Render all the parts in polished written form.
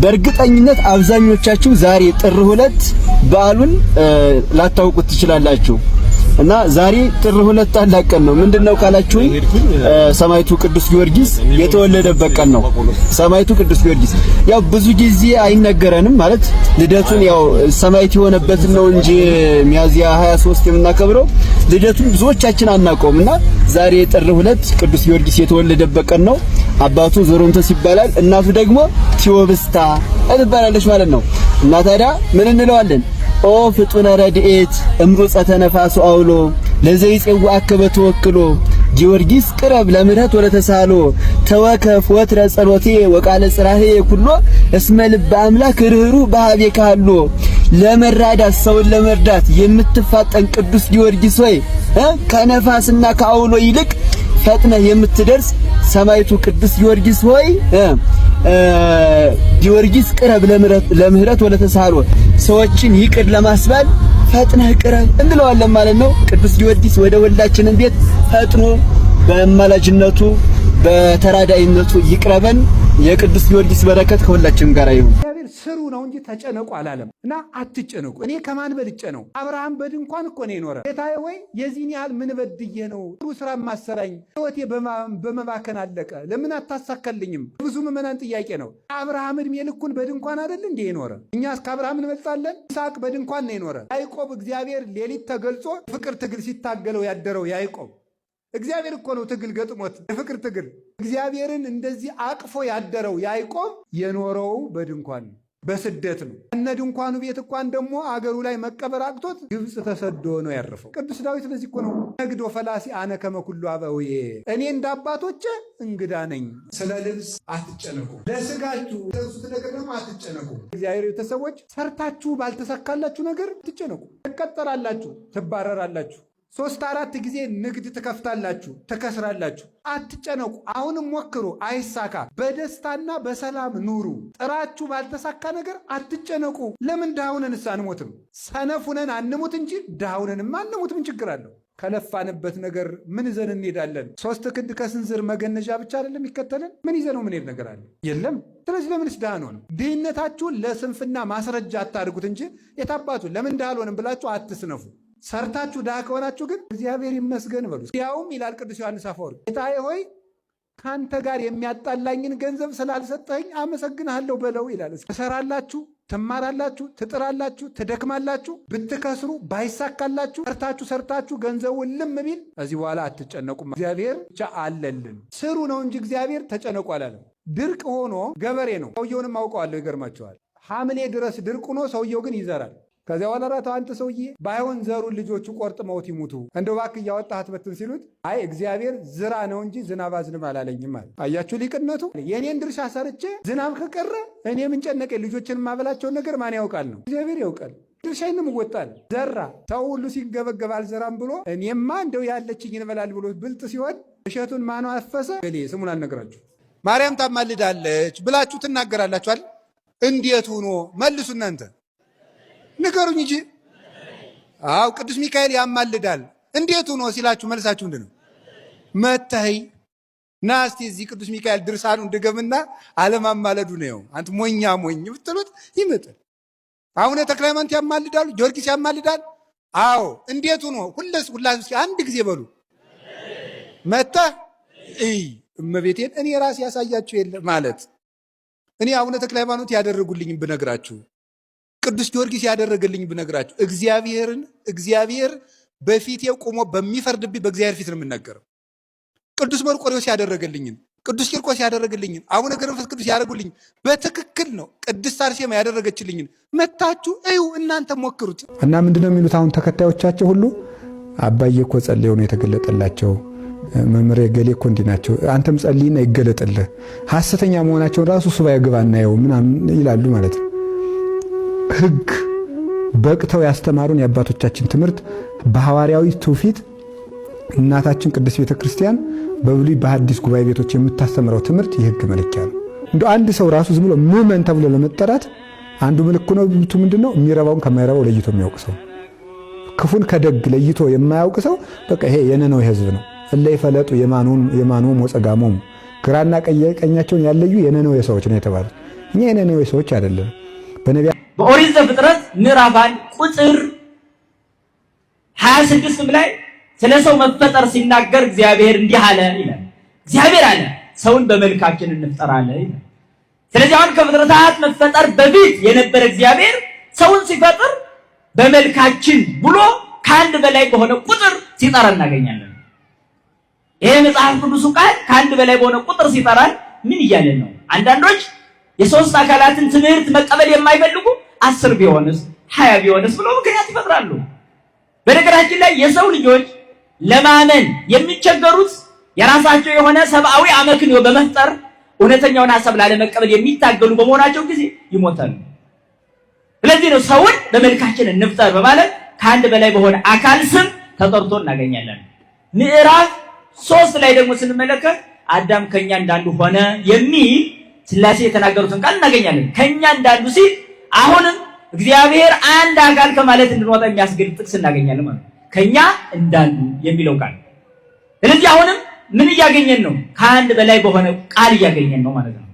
በእርግጠኝነት አብዛኞቻችሁ ዛሬ ጥር 2 በዓሉን ላታውቁት ትችላላችሁ። እና ዛሬ ጥር 2 ታላቅ ቀን ነው። ምንድነው ካላችሁ ሰማዕቱ ቅዱስ ጊዮርጊስ የተወለደበት ቀን ነው። ሰማዕቱ ቅዱስ ጊዮርጊስ ያው ብዙ ጊዜ አይነገረንም ማለት ልደቱን ያው ሰማዕት የሆነበት ነው እንጂ ሚያዝያ 23 የምናከብረው ልደቱን ብዙዎቻችን አናውቀውምና ዛሬ ጥር 2 ቅዱስ ጊዮርጊስ የተወለደበት ቀን ነው። አባቱ ዞሮንቶስ ይባላል፣ እናቱ ደግሞ ቴዎብስታ ትባላለች ማለት ነው። እና ታዲያ ምን እንለዋለን? ኦ ፍጡነ ረድኤት እምሩፀተ ነፋሱ አውሎ ለዘይጼው አከበ ተወክሎ ጊዮርጊስ ቅረብ ለምህረት ወለተሳሎ ተወከፍ ወትረ ጸሎቴ ወቃለ ጽራሄ ኩሎ እስመ ልበ አምላክ ርህሩ በሃቤ ካሎ። ለመራዳት ሰውን ለመርዳት የምትፋጠን ቅዱስ ጊዮርጊስ ሆይ ከነፋስና ከአውሎ ይልቅ ፈጥነህ የምትደርስ ሰማዕቱ ቅዱስ ጊዮርጊስ ሆይ ጊዮርጊስ ቅረብ ለምህረት ወለተሳሎ ሰዎችን ይቅር ለማስባል ፈጥነህ ቅረብ እንለዋለን ማለት ነው። ቅዱስ ጊዮርጊስ ወደ ሁላችንም ቤት ፈጥኖ በአማላጅነቱ በተራዳይነቱ ይቅረበን። የቅዱስ ጊዮርጊስ በረከት ከሁላችንም ጋር ይሁን። እግዚአብሔር ስሩ ነው እንጂ ተጨነቁ አላለም እና አትጨነቁ። እኔ ከማን በልጬ ነው? አብርሃም በድንኳን እኮ ነው የኖረ። ጌታዬ ወይ የዚህን ያህል ምን በድዬ ነው ጥሩ ስራ ማሰራኝ? ሕይወቴ በመባከን አለቀ፣ ለምን አታሳካልኝም? ብዙ ምዕመናን ጥያቄ ነው። አብርሃም እድሜ ልኩን በድንኳን አይደል እንዴ የኖረ? እኛስ ከአብርሃም እንበልጣለን? ይስሐቅ በድንኳን ነው የኖረ። ያዕቆብ እግዚአብሔር ሌሊት ተገልጾ ፍቅር ትግል ሲታገለው ያደረው ያዕቆብ እግዚአብሔር እኮ ነው ትግል ገጥሞት የፍቅር ትግል እግዚአብሔርን እንደዚህ አቅፎ ያደረው ያዕቆብ የኖረው በድንኳን በስደት ነው። እነ ድንኳኑ ቤት እንኳን ደግሞ አገሩ ላይ መቀበር አቅቶት ግብፅ ተሰዶ ነው ያረፈው ቅዱስ ዳዊት። ስለዚህ እኮ ነው ነግዶ ፈላሲ አነ ከመ ኩሉ አበውዬ፣ እኔ እንደ አባቶቼ እንግዳ ነኝ። ስለ ልብስ አትጨነቁ፣ ለስጋችሁ ለብሱት ነገር ደግሞ አትጨነቁ። እግዚአብሔር ቤተሰቦች ሰርታችሁ ባልተሳካላችሁ ነገር አትጨነቁ። ትቀጠራላችሁ፣ ትባረራላችሁ፣ 3-4 ጊዜ ንግድ ትከፍታላችሁ፣ ትከስራላችሁ። አትጨነቁ። አሁንም ሞክሩ፣ አይሳካ። በደስታና በሰላም ኑሩ። ጥራችሁ ባልተሳካ ነገር አትጨነቁ። ለምን ድሃውነንስ አንሞትም? ሰነፉነን አንሙት እንጂ ድሃውነንም አንሙት። ምን ችግር አለው? ከለፋንበት ነገር ምን ይዘን እንሄዳለን? 3 ክንድ ከስንዝር መገነዣ ብቻ አይደለም ይከተለን? ምን ይዘነው ምን ሄድ ነገር አለ? የለም። ስለዚህ ለምንስ ድሃ አንሆንም? ድህነታችሁን ለስንፍና ማስረጃ አታድርጉት እንጂ የታባቱ ለምን ድሃ አልሆንም ብላችሁ አትስነፉ። ሰርታችሁ ድሃ ከሆናችሁ ግን እግዚአብሔር ይመስገን በሉ። ያውም ይላል ቅዱስ ዮሐንስ አፈወርቅ ጌታዬ ሆይ ካንተ ጋር የሚያጣላኝን ገንዘብ ስላልሰጠኝ አመሰግንሃለሁ በለው ይላል። ትሰራላችሁ፣ ትማራላችሁ፣ ትጥራላችሁ፣ ትደክማላችሁ፣ ብትከስሩ ባይሳካላችሁ ሰርታችሁ ገንዘቡን ልም ቢል ከዚህ በኋላ አትጨነቁም። እግዚአብሔር ብቻ አለልን። ስሩ ነው እንጂ እግዚአብሔር ተጨነቁ አላለም። ድርቅ ሆኖ ገበሬ ነው። ሰውየውንም አውቀዋለሁ። ይገርማቸዋል። ሐምሌ ድረስ ድርቅ ሆኖ ሰውየው ግን ይዘራል። ከዚያ በኋላ ራተው አንተ ሰውዬ ባይሆን ዘሩን ልጆቹ ቆርጥመውት ይሙቱ እንደው እባክህ እያወጣህ አትበትን ሲሉት አይ እግዚአብሔር ዝራ ነው እንጂ ዝናብ አዝንም አላለኝም አለ። አያችሁ ሊቅነቱ። የኔን ድርሻ ሰርቼ ዝናብ ከቀረ እኔ ምን ጨነቀኝ? ልጆችን ማበላቸውን ነገር ማን ያውቃል ነው? እግዚአብሔር ያውቃል። ድርሻዬንም እወጣለሁ። ዘራ። ሰው ሁሉ ሲንገበገብ አልዘራም ብሎ እኔማ እንደው ያለችኝን እበላለሁ ብሎ ብልጥ ሲሆን እሸቱን ማን አፈሰ? ገሌ ስሙን አልነግራችሁ። ማርያም ታማልዳለች ብላችሁ ትናገራላችኋል። እንዴት ሆኖ መልሱ እናንተ ንገሩኝ እንጂ። አው ቅዱስ ሚካኤል ያማልዳል እንዴት ሆኖ ሲላችሁ መልሳችሁ ምንድነው? መተይ ናስቲ እዚህ ቅዱስ ሚካኤል ድርሳኑ እንደገምና አለማማለዱ ነው። አንተ ሞኛ ሞኝ ብትሉት ይመጣል። አቡነ ተክለ ሃይማኖት ያማልዳሉ፣ ጊዮርጊስ ያማልዳል። አዎ እንዴት ሆኖ ሁላችሁ አንድ ጊዜ በሉ መተህ እመቤቴን እኔ ራሴ ያሳያችሁ የለ ማለት እኔ አቡነ ተክለ ሃይማኖት ያደረጉልኝ ብነግራችሁ ቅዱስ ጊዮርጊስ ያደረገልኝ ብነግራችሁ እግዚአብሔር በፊቴ ቆሞ በሚፈርድብኝ በእግዚአብሔር ፊት ነው የምናገረው። ቅዱስ መርቆሬዎስ ያደረገልኝን፣ ቅዱስ ቂርቆስ ያደረገልኝን፣ አቡነ ገብረ መንፈስ ቅዱስ ያደረጉልኝ በትክክል ነው። ቅድስት አርሴማ ያደረገችልኝን መታችሁ እዩ እናንተ ሞክሩት። እና ምንድነው የሚሉት አሁን ተከታዮቻቸው ሁሉ አባዬ እኮ ጸልየው ነው የተገለጠላቸው፣ መምሬ ገሌ እኮ እንዲህ ናቸው፣ አንተም ጸልይና ይገለጥልህ፣ ሐሰተኛ መሆናቸውን ራሱ ሱባኤ ግባ እናየው ምናምን ይላሉ ማለት ነው። ሕግ በቅተው ያስተማሩን የአባቶቻችን ትምህርት በሐዋርያዊ ትውፊት እናታችን ቅድስት ቤተ ክርስቲያን በብሉይ በሐዲስ ጉባኤ ቤቶች የምታስተምረው ትምህርት የሕግ መለኪያ ነው። እንደ አንድ ሰው ራሱ ዝም ብሎ ምዕመን ተብሎ ለመጠራት አንዱ ምልክቱ ምንድነው? የሚረባውን ከማይረባው ለይቶ የሚያውቅ ሰው፣ ክፉን ከደግ ለይቶ የማያውቅ ሰው በቃ ይሄ የነነዌ ሕዝብ ነው። እለ ይፈለጡ የማኖም ወጸጋሞም ግራና ቀኛቸውን ያለዩ የነነዌ ሰዎች ነው የተባሉት። እኛ የነነዌ ሰዎች አይደለም። በኦሪት ዘፍጥረት ምዕራፍ 1 ቁጥር 26 ላይ ስለ ሰው መፈጠር ሲናገር እግዚአብሔር እንዲህ አለ ይላል። እግዚአብሔር አለ ሰውን በመልካችን እንፍጠር አለ ይላል። ስለዚህ አሁን ከፍጥረታት መፈጠር በፊት የነበረ እግዚአብሔር ሰውን ሲፈጥር በመልካችን ብሎ ከአንድ በላይ በሆነ ቁጥር ሲጠራ እናገኛለን። ይሄ መጽሐፍ ቅዱሱ ቃል ከአንድ በላይ በሆነ ቁጥር ሲጠራን ምን እያለን ነው? አንዳንዶች የሶስት አካላትን ትምህርት መቀበል የማይፈልጉ 10 ቢሆንስ 20 ቢሆንስ ብሎ ምክንያት ይፈጥራሉ። በነገራችን ላይ የሰው ልጆች ለማመን የሚቸገሩት የራሳቸው የሆነ ሰብአዊ አመክንዮ በመፍጠር እውነተኛውን ሐሳብ ላለመቀበል የሚታገሉ በመሆናቸው ጊዜ ይሞታሉ። ስለዚህ ነው ሰውን በመልካችን እንፍጠር በማለት ከአንድ በላይ በሆነ አካል ስም ተጠርቶ እናገኛለን። ምዕራፍ 3 ላይ ደግሞ ስንመለከት አዳም ከኛ እንዳንዱ ሆነ የሚል ሥላሴ የተናገሩትን ቃል እናገኛለን። ከኛ እንዳንዱ ሲል አሁንም እግዚአብሔር አንድ አካል ከማለት እንድንወጣ የሚያስገድድ ጥቅስ እናገኛለን ማለት ነው። ከኛ እንዳንዱ የሚለው ቃል። ስለዚህ አሁንም ምን እያገኘን ነው? ከአንድ በላይ በሆነ ቃል እያገኘን ነው ማለት ነው።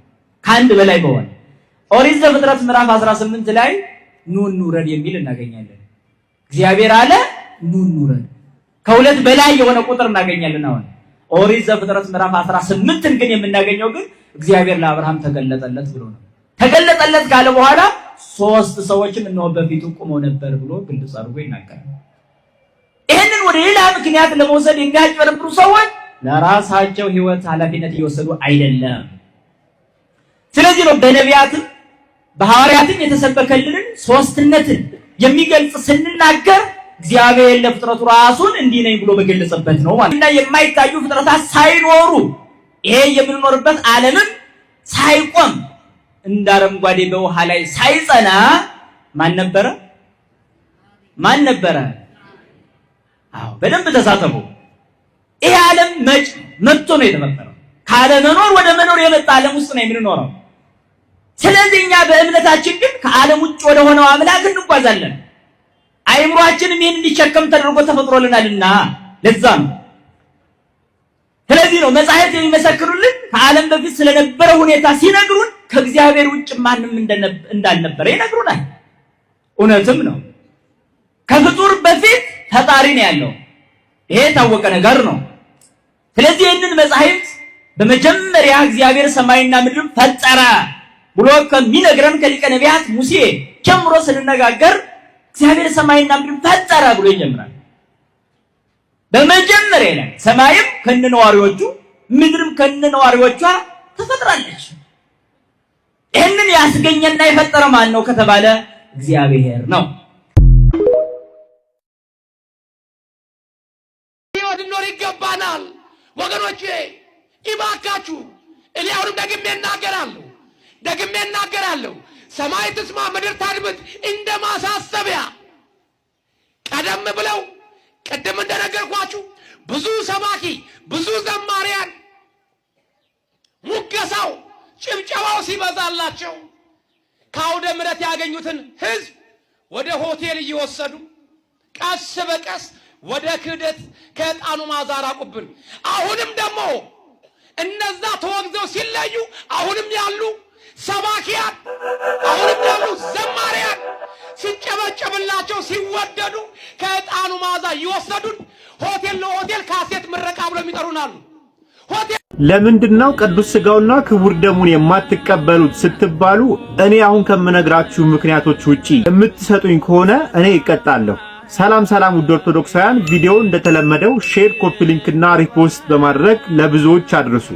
ከአንድ በላይ በሆነ ኦሪት ዘፍጥረት ምዕራፍ 18 ላይ ኑ እንውረድ የሚል እናገኛለን። እግዚአብሔር አለ ኑ እንውረድ። ከሁለት በላይ የሆነ ቁጥር እናገኛለን። አሁን ኦሪት ዘፍጥረት ምዕራፍ 18ን ግን የምናገኘው ግን እግዚአብሔር ለአብርሃም ተገለጠለት ብሎ ነው። ተገለጠለት ካለ በኋላ 3 ሰዎችም እነሆ በፊቱ ቆመው ነበር ብሎ ግልጽ አድርጎ ይናገራል። ይሄንን ወደ ሌላ ምክንያት ለመውሰድ የሚያጭበረብሩ ሰዎች ለራሳቸው ሕይወት ኃላፊነት እየወሰዱ አይደለም። ስለዚህ ነው በነቢያትም በሐዋርያትም የተሰበከልንን ሶስትነትን የሚገልጽ ስንናገር እግዚአብሔር ለፍጥረቱ ራሱን እንዲህ ነኝ ብሎ በገለጸበት ነው ማለት ነው። የማይታዩ ፍጥረታት ሳይኖሩ ይሄ የምንኖርበት ዓለምም ሳይቆም እንዳረንጓዴ በውሃ ላይ ሳይጸና ማን ነበረ? ማን ነበረ? አዎ በደንብ ተሳተፉ። ይሄ ዓለም መጥቶ ነው የተፈጠረው። ካለ መኖር ወደ መኖር የመጣ ዓለም ውስጥ ነው የምንኖረው። ስለዚህ እኛ በእምነታችን ግን ከዓለም ውጭ ወደ ሆነው አምላክ እንጓዛለን። አይምሮአችንም ይህን እንዲሸከም ተደርጎ ተፈጥሮልናልና ለዛ ነው። ስለዚህ ነው መጻሕፍት የሚመሰክሩልን ከዓለም በፊት ስለነበረ ሁኔታ ሲነግሩን ከእግዚአብሔር ውጭ ማንም እንዳልነበረ ይነግሩናል። እውነትም ነው። ከፍጡር በፊት ፈጣሪ ነው ያለው። ይሄ የታወቀ ነገር ነው። ስለዚህ ይህንን መጻሕፍት በመጀመሪያ እግዚአብሔር ሰማይና ምድርን ፈጠረ ብሎ ከሚነግረን ከሊቀ ነቢያት ሙሴ ጀምሮ ስንነጋገር እግዚአብሔር ሰማይና ምድርን ፈጠረ ብሎ ይጀምራል። በመጀመሪያ ላይ ሰማይም ከነነዋሪዎቹ ምድርም ከነነዋሪዎቿ ተፈጥራለች። ይህንን ያስገኘና የፈጠረ ማን ነው ከተባለ እግዚአብሔር ነው። ሕይወት ኖር ይገባናል ወገኖቼ፣ ይባካችሁ። እኔ አሁንም ደግሜ እናገራለሁ። ሰማይ ትስማ ምድር ታድምጥ እንደ ማሳሰቢያ ቀደም ብለው ቅድም እንደነገርኳችሁ ብዙ ሰባኪ ብዙ ዘማሪያን ሙገሳው ጭብጨባው ሲበዛላቸው ከአውደ ምሕረት ያገኙትን ሕዝብ ወደ ሆቴል እየወሰዱ ቀስ በቀስ ወደ ክህደት ከዕጣኑ መዓዛ ራቁብን። አሁንም ደግሞ እነዛ ተወግዘው ሲለዩ አሁንም ያሉ ሰባኪያን አሁንም ያሉ ዘማሪያን ሲጨበጨብላቸው ሲወደዱ ከዕጣኑ መዓዛ ይወሰዱን ሆቴል ለሆቴል ካሴት ምረቃ ብለው የሚጠሩናሉ። ለምንድነው ቅዱስ ሥጋውና ክቡር ደሙን የማትቀበሉት ስትባሉ እኔ አሁን ከምነግራችሁ ምክንያቶች ውጪ የምትሰጡኝ ከሆነ እኔ እቀጣለሁ። ሰላም ውድ ኦርቶዶክሳውያን፣ ቪዲዮውን እንደተለመደው ሼር፣ ኮፒ ሊንክና ሪፖስት በማድረግ ለብዙዎች አድርሱ።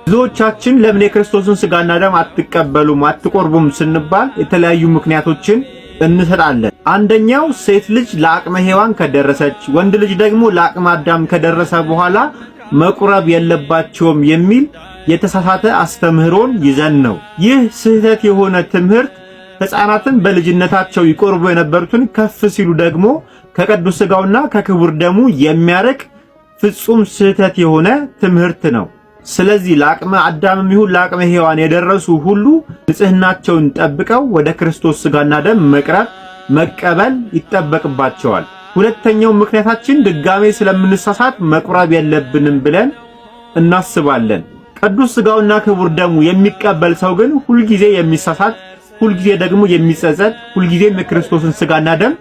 ብዙዎቻችን ለምን የክርስቶስን ሥጋና ደም አትቀበሉም አትቆርቡም ስንባል የተለያዩ ምክንያቶችን እንሰጣለን። አንደኛው ሴት ልጅ ለአቅመ ሔዋን ከደረሰች ወንድ ልጅ ደግሞ ለአቅመ አዳም ከደረሰ በኋላ መቁረብ የለባቸውም የሚል የተሳሳተ አስተምህሮን ይዘን ነው። ይህ ስህተት የሆነ ትምህርት ሕፃናትን በልጅነታቸው ይቆርቡ የነበሩትን ከፍ ሲሉ ደግሞ ከቅዱስ ሥጋውና ከክቡር ደሙ የሚያርቅ ፍጹም ስህተት የሆነ ትምህርት ነው። ስለዚህ ለአቅመ አዳምም ይሁን ለአቅመ ሔዋን የደረሱ ሁሉ ንጽህናቸውን ጠብቀው ወደ ክርስቶስ ሥጋና ደም መቅረብ መቀበል ይጠበቅባቸዋል። ሁለተኛው ምክንያታችን ድጋሜ ስለምንሳሳት መቁረብ የለብንም ብለን እናስባለን። ቅዱስ ሥጋውና ክቡር ደሙ የሚቀበል ሰው ግን ሁልጊዜ የሚሳሳት፣ ሁልጊዜ ደግሞ የሚጸጸት፣ ሁልጊዜም የክርስቶስን ሥጋና ደም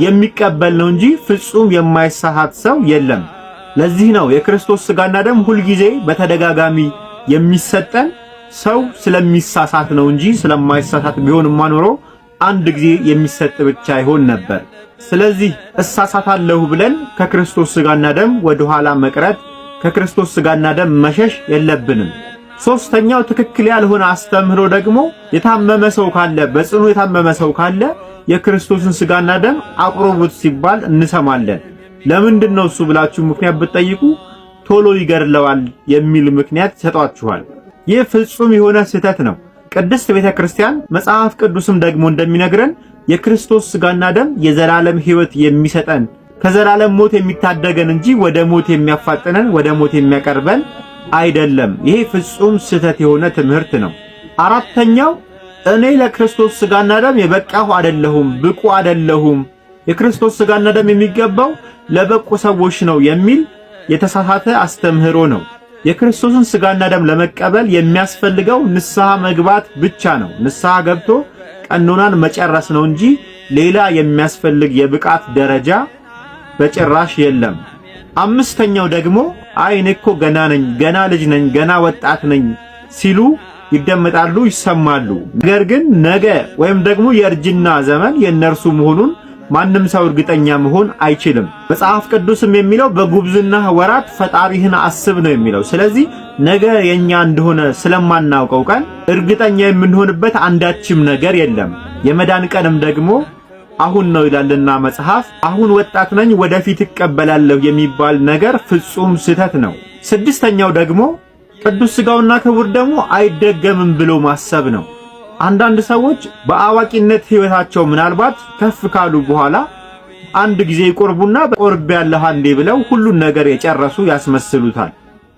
የሚቀበል ነው እንጂ ፍጹም የማይሳሳት ሰው የለም። ለዚህ ነው የክርስቶስ ሥጋና ደም ሁልጊዜ በተደጋጋሚ የሚሰጠን ሰው ስለሚሳሳት ነው እንጂ ስለማይሳሳት ቢሆንማ ኖሮ አንድ ጊዜ የሚሰጥ ብቻ ይሆን ነበር። ስለዚህ እሳሳታለሁ ብለን ከክርስቶስ ሥጋና ደም ወደ ኋላ መቅረት፣ ከክርስቶስ ሥጋና ደም መሸሽ የለብንም። ሶስተኛው ትክክል ያልሆነ አስተምህሮ ደግሞ የታመመ ሰው ካለ፣ በጽኑ የታመመ ሰው ካለ የክርስቶስን ሥጋና ደም አቅርቡት ሲባል እንሰማለን። ለምንድን ነው እሱ ብላችሁ ምክንያት ብትጠይቁ ቶሎ ይገድለዋል የሚል ምክንያት ይሰጧችኋል። ይህ ፍጹም የሆነ ስህተት ነው። ቅድስት ቤተ ክርስቲያን መጽሐፍ ቅዱስም ደግሞ እንደሚነግረን የክርስቶስ ሥጋና ደም የዘላለም ሕይወት የሚሰጠን ከዘላለም ሞት የሚታደገን እንጂ ወደ ሞት የሚያፋጥነን ወደ ሞት የሚያቀርበን አይደለም። ይሄ ፍጹም ስህተት የሆነ ትምህርት ነው። አራተኛው እኔ ለክርስቶስ ሥጋና ደም የበቃሁ አይደለሁም፣ ብቁ አይደለሁም፣ የክርስቶስ ሥጋና ደም የሚገባው ለበቁ ሰዎች ነው የሚል የተሳሳተ አስተምህሮ ነው። የክርስቶስን ሥጋና ደም ለመቀበል የሚያስፈልገው ንስሐ መግባት ብቻ ነው። ንስሐ ገብቶ ቀኖናን መጨረስ ነው እንጂ ሌላ የሚያስፈልግ የብቃት ደረጃ በጭራሽ የለም። አምስተኛው ደግሞ አይ እኔ እኮ ገና ነኝ፣ ገና ልጅ ነኝ፣ ገና ወጣት ነኝ ሲሉ ይደመጣሉ፣ ይሰማሉ። ነገር ግን ነገ ወይም ደግሞ የእርጅና ዘመን የእነርሱ መሆኑን ማንም ሰው እርግጠኛ መሆን አይችልም። መጽሐፍ ቅዱስም የሚለው በጉብዝና ወራት ፈጣሪህን አስብ ነው የሚለው። ስለዚህ ነገ የኛ እንደሆነ ስለማናውቀው ቀን እርግጠኛ የምንሆንበት አንዳችም ነገር የለም። የመዳን ቀንም ደግሞ አሁን ነው ይላልና መጽሐፍ። አሁን ወጣት ነኝ ወደፊት እቀበላለሁ የሚባል ነገር ፍጹም ስህተት ነው። ስድስተኛው ደግሞ ቅዱስ ሥጋውና ክቡር ደሙ አይደገምም ብሎ ማሰብ ነው። አንዳንድ ሰዎች በአዋቂነት ሕይወታቸው ምናልባት ከፍ ካሉ በኋላ አንድ ጊዜ ይቆርቡና ቆርቤያለሁ አንዴ ብለው ሁሉን ነገር የጨረሱ ያስመስሉታል።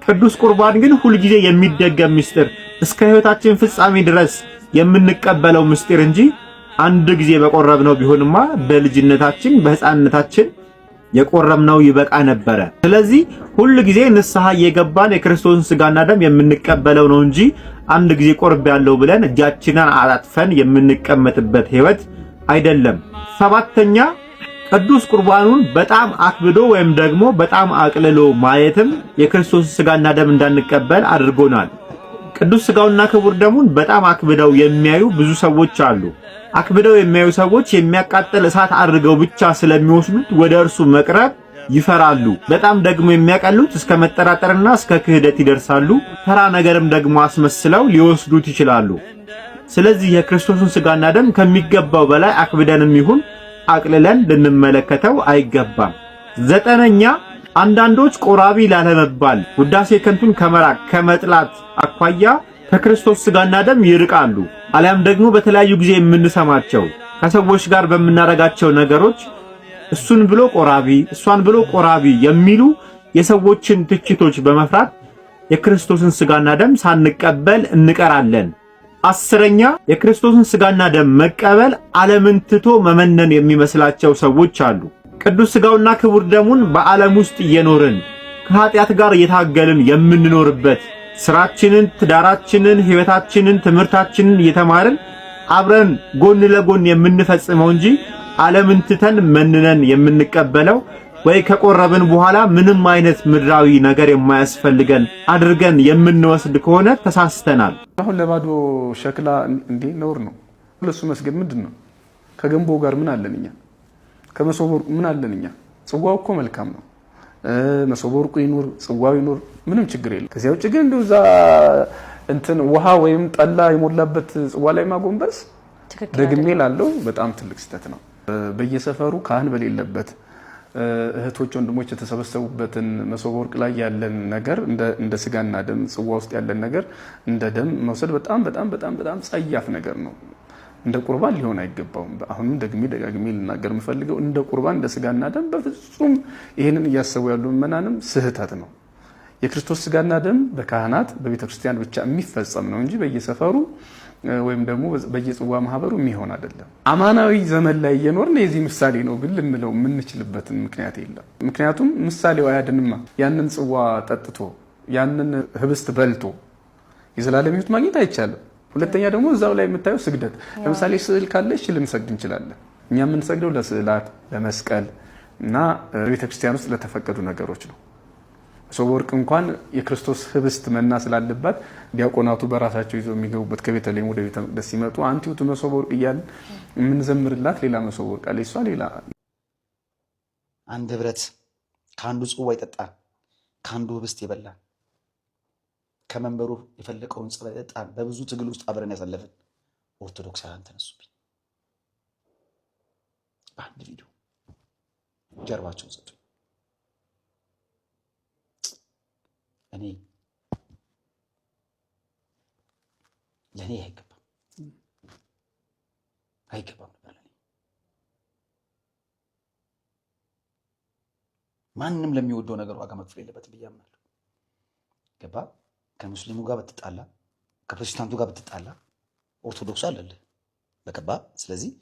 ቅዱስ ቁርባን ግን ሁልጊዜ የሚደገም ምስጢር፣ እስከ ሕይወታችን ፍጻሜ ድረስ የምንቀበለው ምስጢር እንጂ አንድ ጊዜ በቆረብነው ቢሆንማ በልጅነታችን በሕፃንነታችን የቆረብነው ይበቃ ነበረ። ስለዚህ ሁል ጊዜ ንስሐ እየገባን የክርስቶስን ሥጋና ደም የምንቀበለው ነው እንጂ አንድ ጊዜ ቆርቤያለሁ ብለን እጃችንን አጣጥፈን የምንቀመጥበት ሕይወት አይደለም። ሰባተኛ ቅዱስ ቁርባኑን በጣም አክብዶ ወይም ደግሞ በጣም አቅልሎ ማየትም የክርስቶስን ሥጋና ደም እንዳንቀበል አድርጎናል። ቅዱስ ሥጋውና ክቡር ደሙን በጣም አክብደው የሚያዩ ብዙ ሰዎች አሉ። አክብደው የሚያዩ ሰዎች የሚያቃጥል እሳት አድርገው ብቻ ስለሚወስዱት ወደ እርሱ መቅረብ ይፈራሉ። በጣም ደግሞ የሚያቀሉት እስከ መጠራጠርና እስከ ክህደት ይደርሳሉ። ተራ ነገርም ደግሞ አስመስለው ሊወስዱት ይችላሉ። ስለዚህ የክርስቶስን ሥጋና ደም ከሚገባው በላይ አክብደንም ይሁን አቅልለን ልንመለከተው አይገባም። ዘጠነኛ አንዳንዶች ቆራቢ ላለመባል ውዳሴ ከንቱን ከመራቅ ከመጥላት አኳያ ከክርስቶስ ሥጋና ደም ይርቃሉ። አሊያም ደግሞ በተለያዩ ጊዜ የምንሰማቸው ከሰዎች ጋር በምናረጋቸው ነገሮች እሱን ብሎ ቆራቢ፣ እሷን ብሎ ቆራቢ የሚሉ የሰዎችን ትችቶች በመፍራት የክርስቶስን ሥጋና ደም ሳንቀበል እንቀራለን። አስረኛ የክርስቶስን ሥጋና ደም መቀበል ዓለምን ትቶ መመነን የሚመስላቸው ሰዎች አሉ። ቅዱስ ሥጋውና ክቡር ደሙን በዓለም ውስጥ እየኖርን ከኃጢአት ጋር እየታገልን የምንኖርበት ስራችንን፣ ትዳራችንን፣ ሕይወታችንን፣ ትምህርታችንን እየተማርን አብረን ጎን ለጎን የምንፈጽመው እንጂ ዓለምን ትተን መንነን የምንቀበለው ወይ ከቆረብን በኋላ ምንም አይነት ምድራዊ ነገር የማያስፈልገን አድርገን የምንወስድ ከሆነ ተሳስተናል። አሁን ለባዶ ሸክላ እንዴ ነውር ነው። ለሱ መስገድ ምንድነው? ከገንቦ ጋር ምን አለን እኛ? ከመሶበ ወርቁ ምን አለን እኛ? ጽዋው እኮ መልካም ነው። መሶበ ወርቁ ይኑር፣ ጽዋው ይኑር፣ ምንም ችግር የለም። ከዚያ ውጭ ግን እንደዛ እንትን ውሃ ወይም ጠላ የሞላበት ጽዋ ላይ ማጎንበስ ደግሜ ላለው በጣም ትልቅ ስህተት ነው። በየሰፈሩ ካህን በሌለበት እህቶች ወንድሞች የተሰበሰቡበትን መሶበ ወርቅ ላይ ያለን ነገር እንደ ስጋና ደም ጽዋ ውስጥ ያለን ነገር እንደ ደም መውሰድ በጣም በጣም በጣም በጣም ጸያፍ ነገር ነው። እንደ ቁርባን ሊሆን አይገባውም። አሁንም ደጋግሜ ልናገር የምፈልገው እንደ ቁርባን እንደ ስጋና ደም በፍጹም ይሄንን እያሰቡ ያሉ ምእመናንም ስህተት ነው። የክርስቶስ ስጋና ደም በካህናት በቤተክርስቲያን ብቻ የሚፈጸም ነው እንጂ በየሰፈሩ ወይም ደግሞ በየጽዋ ማህበሩ የሚሆን አይደለም። አማናዊ ዘመን ላይ እየኖርን የዚህ ምሳሌ ነው ግን ልንለው የምንችልበትን ምክንያት የለም። ምክንያቱም ምሳሌው አያድንማ። ያንን ጽዋ ጠጥቶ ያንን ህብስት በልቶ የዘላለም ሕይወት ማግኘት አይቻልም። ሁለተኛ ደግሞ እዛው ላይ የምታየው ስግደት፣ ለምሳሌ ስዕል ካለ ልንሰግድ እንችላለን። እኛ የምንሰግደው ለስዕላት፣ ለመስቀል እና ቤተክርስቲያን ውስጥ ለተፈቀዱ ነገሮች ነው። መሶበ ወርቅ እንኳን የክርስቶስ ህብስት መና ስላለባት ዲያቆናቱ በራሳቸው ይዘው የሚገቡበት ከቤተልሔም ወደ ቤተ መቅደስ ሲመጡ አንቲ ውእቱ መሶበ ወርቅ እያልን የምንዘምርላት ሌላ መሶበ ወርቅ አለ። እሷ ሌላ አንድ ህብረት ከአንዱ ጽዋ ይጠጣል፣ ከአንዱ ህብስት ይበላል፣ ከመንበሩ የፈለቀውን ጽዋ ይጠጣል። በብዙ ትግል ውስጥ አብረን ያሳለፍን ኦርቶዶክሳውያን ተነሱብኝ። በአንድ ቪዲዮ ጀርባቸውን ሰጡ። እኔ ለእኔ አይገባም ነበር። ማንም ለሚወደው ነገር ዋጋ መክፈል የለበትም ብዬ አምናለሁ። ገባ? ከሙስሊሙ ጋር ብትጣላ፣ ከፕሮቴስታንቱ ጋር ብትጣላ ኦርቶዶክሱ አለልህ በገባ። ስለዚህ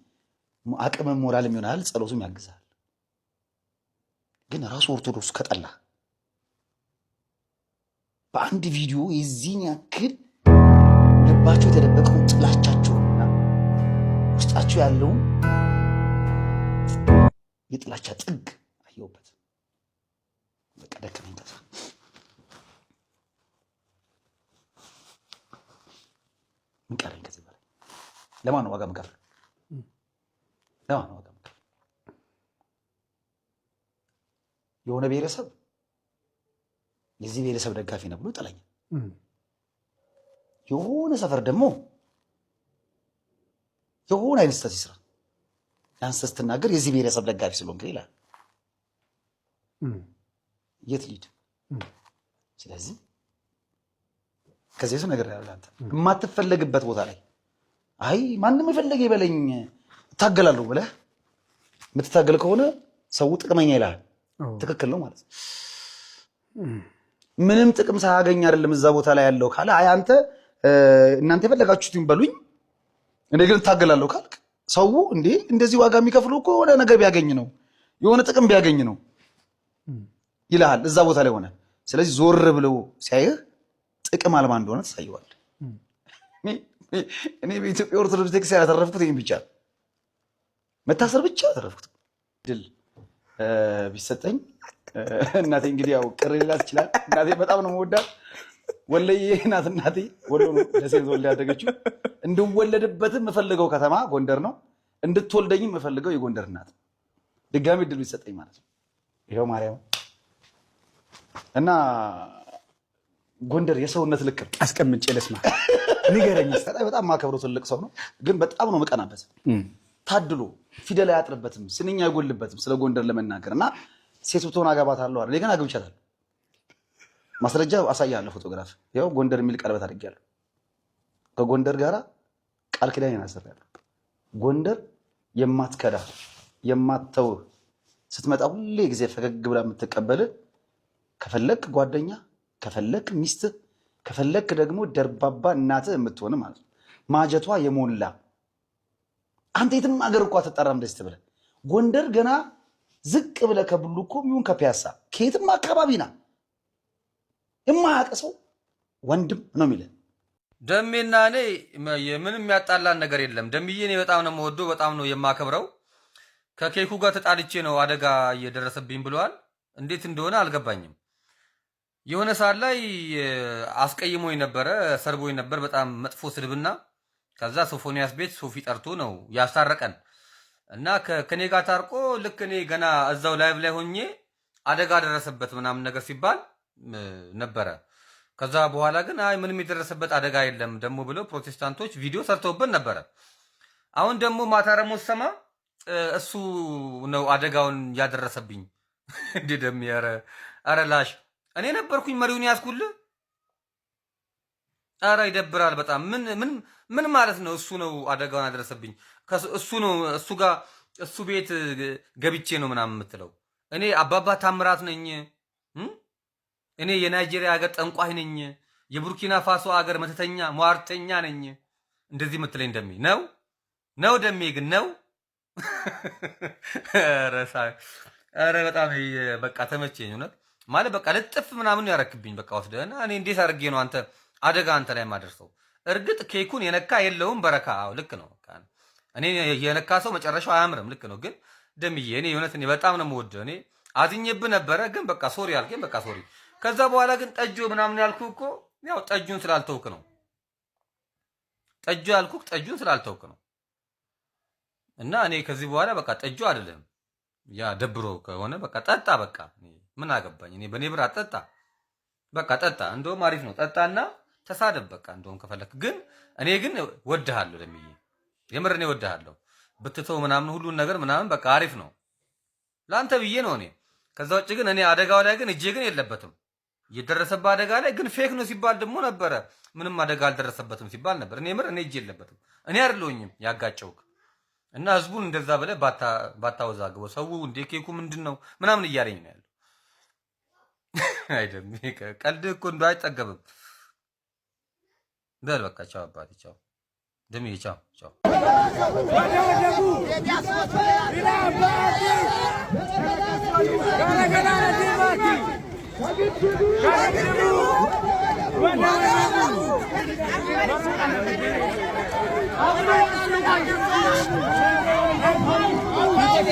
አቅምም ሞራልም ይሆናል፣ ጸሎቱም ያግዛል። ግን ራሱ ኦርቶዶክሱ ከጠላ በአንድ ቪዲዮ የዚህን ያክል ልባቸው የተደበቀውን ጥላቻቸውና ውስጣቸው ያለውን የጥላቻ ጥግ አየሁበት። በቃ ደከመኝ፣ ተስፋ ምን ቀረኝ ከዚህ በላይ? ለማን ነው ዋጋ የምከፍለው? ለማን ነው ዋጋ የምከፍለው? የሆነ ብሔረሰብ የዚህ ብሔረሰብ ደጋፊ ነው ብሎ ይጠላኛል። የሆነ ሰፈር ደግሞ የሆነ አይነት ስህተት ይስራ፣ ያን ስህተት ስትናገር የዚህ ብሔረሰብ ደጋፊ ስለሆንክ ይላል። የት ሊድ? ስለዚህ ከዚህ ነገር ያለው አንተ የማትፈለግበት ቦታ ላይ አይ ማንም የፈለገ ይበለኝ እታገላለሁ ብለህ የምትታገል ከሆነ ሰው ጥቅመኛ ይላል። ትክክል ነው ማለት ነው። ምንም ጥቅም ሳያገኝ አይደለም እዛ ቦታ ላይ ያለው ካለ አይ አንተ እናንተ የፈለጋችሁትን በሉኝ እኔ ግን እታገላለሁ ካልክ ሰው እንዴ እንደዚህ ዋጋ የሚከፍለው እኮ የሆነ ነገር ቢያገኝ ነው፣ የሆነ ጥቅም ቢያገኝ ነው ይልሃል እዛ ቦታ ላይ ሆነ። ስለዚህ ዞር ብለው ሲያይህ ጥቅም አልባ እንደሆነ ተሳይዋል። እኔ በኢትዮጵያ ኦርቶዶክስ ቤተክርስቲያን ያተረፍኩት ይሄን ብቻ መታሰር ብቻ ያተረፍኩት። ድል ቢሰጠኝ እናቴ እንግዲህ ያው ቅር ሊላት ይችላል። እናቴ በጣም ነው የምወዳት። ወለዬ ናት እናቴ። ወሎ ነው ደሴ ተወልዳ ያደገችው። እንድወለድበትም የምፈልገው ከተማ ጎንደር ነው። እንድትወልደኝም የምፈልገው የጎንደር እናት። ድጋሚ ድል ቢሰጠኝ ማለት ነው። ይሄው ማርያም እና ጎንደር የሰውነት ልክ አስቀምጬ ለስማ ንገረኝ። በጣም ማከብረው ትልቅ ሰው ነው፣ ግን በጣም ነው መቀናበት። ታድሎ ፊደል አያጥርበትም፣ ስንኛ አይጎልበትም ስለ ጎንደር ለመናገር እና ሴት ብትሆን አገባታለሁ አይደል? ግን አግብቻታለሁ። ማስረጃ አሳያለሁ፣ ፎቶግራፍ። ያው ጎንደር የሚል ቀለበት አድርጌያለሁ። ከጎንደር ጋራ ቃል ኪዳን ያሰራለሁ። ጎንደር የማትከዳ የማትተውህ ስትመጣ ሁሌ ጊዜ ፈገግ ብላ የምትቀበል ከፈለክ ጓደኛ፣ ከፈለክ ሚስት፣ ከፈለክ ደግሞ ደርባባ እናትህ የምትሆን ማለት ነው። ማጀቷ የሞላ አንተ የትም አገር እኮ አትጠራም እንደዚህ ትብለህ። ጎንደር ገና ዝቅ ብለህ ከብሉኮ ይሁን ከፒያሳ ከየትም አካባቢ ና የማያውቅ ሰው ወንድም ነው የሚልህ። ደሜና እኔ ምንም የሚያጣላን ነገር የለም። ደምዬ እኔ በጣም ነው የምወደው፣ በጣም ነው የማከብረው። ከኬኩ ጋር ተጣልቼ ነው አደጋ እየደረሰብኝ ብለዋል። እንዴት እንደሆነ አልገባኝም። የሆነ ሰዓት ላይ አስቀይሞኝ ነበረ፣ ሰርቦኝ ነበር፣ በጣም መጥፎ ስድብና ከዛ ሶፎንያስ ቤት ሶፊ ጠርቶ ነው ያስታረቀን እና ከኔ ጋር ታርቆ ልክ እኔ ገና እዛው ላይቭ ላይ ሆኜ አደጋ ደረሰበት ምናምን ነገር ሲባል ነበረ። ከዛ በኋላ ግን አይ ምንም የደረሰበት አደጋ የለም ደግሞ ብለው ፕሮቴስታንቶች ቪዲዮ ሰርተውበት ነበረ። አሁን ደግሞ ማታ ደግሞ ሰማ እሱ ነው አደጋውን ያደረሰብኝ። እንዴ ደም ኧረ ላሽ እኔ ነበርኩኝ መሪውን ያዝኩልህ። ኧረ ይደብራል በጣም። ምን ማለት ነው? እሱ ነው አደጋውን ያደረሰብኝ፣ እሱ ነው እሱ ጋር እሱ ቤት ገብቼ ነው ምናምን የምትለው። እኔ አባባ ታምራት ነኝ፣ እኔ የናይጄሪያ ሀገር ጠንቋይ ነኝ፣ የቡርኪና ፋሶ ሀገር መተተኛ ሟርተኛ ነኝ እንደዚህ የምትለኝ ደሜ ነው ደሜ ግን ነው። ኧረ በጣም በቃ ተመቸኝ እውነት ማለት በቃ ልጥፍ ምናምን ያረክብኝ በቃ ወስደህና እኔ እንዴት አድርጌ ነው አንተ አደጋ አንተ ላይ ማደርሰው። እርግጥ ኬኩን የነካ የለውም በረካ። አዎ ልክ ነው። እኔ የነካ ሰው መጨረሻው አያምርም። ልክ ነው። ግን ደምዬ እኔ የእውነት እኔ በጣም ነው የምወደው። እኔ አዝኜብህ ነበረ፣ ግን በቃ ሶሪ አልከኝ። በቃ ሶሪ። ከዛ በኋላ ግን ጠጆ ምናምን ያልኩህ እኮ ያው ጠጁን ስላልተውክ ነው። ጠጆ ያልኩህ ጠጁን ስላልተውክ ነው። እና እኔ ከዚህ በኋላ በቃ ጠጆ አይደለም። ያ ደብሮ ከሆነ በቃ ጠጣ። በቃ ምን አገባኝ እኔ በኔ ብር አጠጣ። በቃ ጠጣ። እንደውም አሪፍ ነው። ጠጣና ተሳደብ። በቃ እንደውም ከፈለክ። ግን እኔ ግን ወድሃለሁ ደምዬ፣ የምር እኔ ወድሃለሁ። ብትተው ምናምን ሁሉን ነገር ምናምን በቃ አሪፍ ነው። ላንተ ብዬ ነው እኔ። ከዛ ውጭ ግን እኔ አደጋው ላይ ግን እጄ ግን የለበትም። እየደረሰበት አደጋ ላይ ግን ፌክ ነው ሲባል ደግሞ ነበረ። ምንም አደጋ አልደረሰበትም ሲባል ነበር። እኔ ምር እኔ እጄ የለበትም። እኔ አይደለሁኝም ያጋጨውክ እና ህዝቡን እንደዛ ብለህ ባታወዛግበው። ሰው እንደ ኬኩ ምንድነው ምናምን እያለኝ ነው ያለው። አይደም ቀልድ እኮ እንደው አይጠገብም። በል በቃ ቻው አባቴ፣ ቻው ደምዬ፣ ቻው ቻው።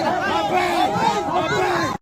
Baba!